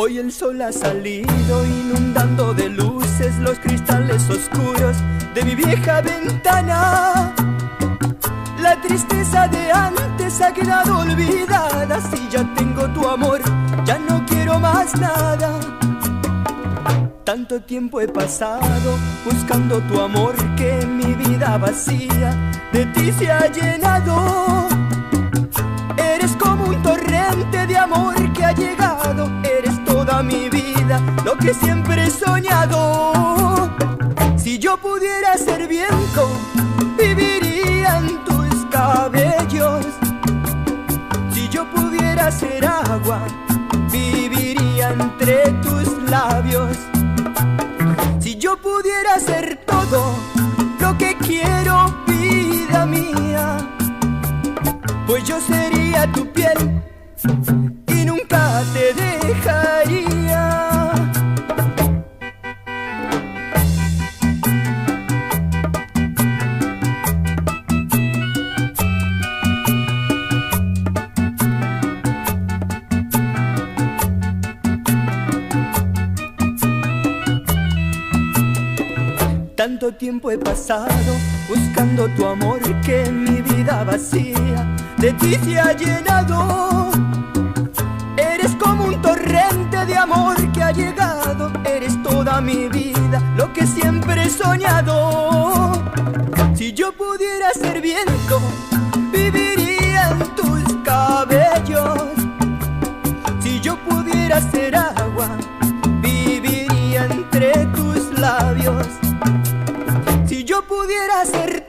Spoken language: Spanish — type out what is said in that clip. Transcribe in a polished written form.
Hoy el sol ha salido inundando de luces los cristales oscuros de mi vieja ventana. La tristeza de antes ha quedado olvidada. Si ya tengo tu amor, ya no quiero más nada. Tanto tiempo he pasado buscando tu amor que mi vida vacía de ti se ha llenado. Eres como un torrente de amor que ha llegado. Eres toda mi vida, lo que siempre he soñado. Si yo pudiera ser viento, viviría en tus cabellos. Si yo pudiera ser agua, viviría entre tus labios. Si yo pudiera ser todo lo que quiero, vida mía, pues yo sería tu piel y nunca te dejaría. Tanto tiempo he pasado buscando tu amor que mi vida vacía de ti se ha llenado. Eres como un torrente de amor que ha llegado. Eres toda mi vida, lo que siempre he soñado. Si yo pudiera ser viento, viviría en tus cabellos. Si yo pudiera ser agua, viviría entre tus labios. Si yo pudiera ser